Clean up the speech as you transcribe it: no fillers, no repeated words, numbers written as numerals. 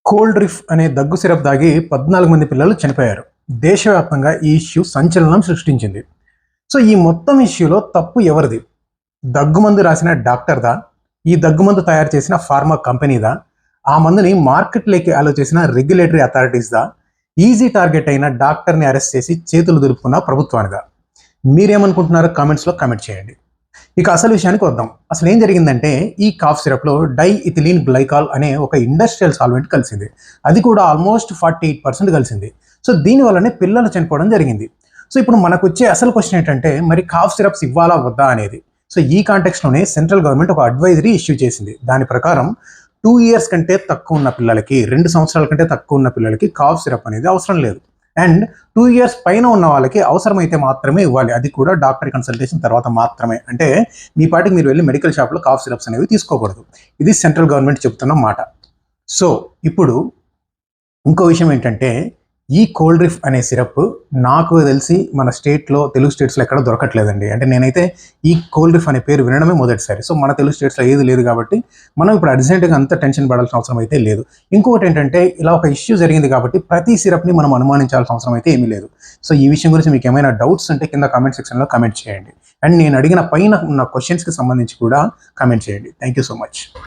Cold రిఫ్ అనే దగ్గు syrup దాగి 14 మంది పిల్లలు చనిపోయారు. దేశవ్యాప్తంగా ఈ ఇష్యూ సంచలనం సృష్టించింది. సో ఈ మొత్తం ఇష్యూలో తప్పు ఎవరిది? దగ్గుమందు రాసిన డాక్టర్దా? ఈ దగ్గుమందు తయారు చేసిన ఫార్మా కంపెనీదా? ఆ మందుని మార్కెట్లోకి అలో చేసిన రెగ్యులేటరీ అథారిటీస్దా? ఈజీ టార్గెట్ అయిన డాక్టర్ని అరెస్ట్ చేసి చేతులు దులుపుకున్న ప్రభుత్వానిదా? మీరేమనుకుంటున్నారో కామెంట్స్లో కామెంట్ చేయండి. ఇక అసలు విషయానికి వద్దాం. అసలు ఏం జరిగిందంటే ఈ కాఫ్ సిరప్లో డైఇథిలీన్ గ్లైకాల్ అనే ఒక ఇండస్ట్రియల్ సాల్వెంట్ కలిసింది. అది కూడా ఆల్మోస్ట్ 48% కలిసింది. సో దీనివల్లనే పిల్లలు చనిపోవడం జరిగింది. సో ఇప్పుడు మనకు వచ్చే అసలు క్వశ్చన్ ఏంటంటే మరి కాఫ్ సిరప్స్ ఇవ్వాలా వద్దా అనేది. సో ఈ కాంటెక్స్ట్లోనే సెంట్రల్ గవర్నమెంట్ ఒక అడ్వైజరీ ఇష్యూ చేసింది. దాని ప్రకారం 2 years కంటే తక్కువ ఉన్న పిల్లలకి, 2 సంవత్సరాల కంటే తక్కువ ఉన్న పిల్లలకి కాఫ్ సిరప్ అనేది అవసరం లేదు. అండ్ 2 years పైన ఉన్న వాళ్ళకి అవసరమైతే మాత్రమే ఇవ్వాలి. అది కూడా డాక్టర్ కన్సల్టేషన్ తర్వాత మాత్రమే. అంటే మీ పాటికి మీరు వెళ్ళి మెడికల్ షాప్లో కాఫ్ సిరప్స్ అనేవి తీసుకోకూడదు. ఇది సెంట్రల్ గవర్నమెంట్ చెప్తున్న మాట. సో ఇప్పుడు ఇంకో విషయం ఏంటంటే ఈ కోల్డ్ రిఫ్ అనే సిరప్ నాకు తెలిసి మన స్టేట్లో, తెలుగు స్టేట్స్లో ఎక్కడ దొరకట్లేదండి. అంటే నేనైతే ఈ కోల్డ్ రిఫ్ అనే పేరు వినడమే మొదటిసారి. సో మన తెలుగు స్టేట్స్లో ఏది లేదు కాబట్టి మనం ఇప్పుడు అర్జెంటుగా అంత టెన్షన్ పడాల్సిన అవసరం అయితే లేదు. ఇంకొకటి ఏంటంటే ఇలా ఒక ఇష్యూ జరిగింది కాబట్టి ప్రతి సిరప్ని మనం అనుమానించాల్సిన అవసరం అయితే ఏమీ లేదు. సో ఈ విషయం గురించి మీకు ఏమైనా డౌట్స్ ఉంటే కింద కామెంట్ సెక్షన్లో కామెంట్ చేయండి. అండ్ నేను అడిగిన పైన ఉన్న క్వశ్చన్స్కి సంబంధించి కూడా కామెంట్ చేయండి. Thank you so much.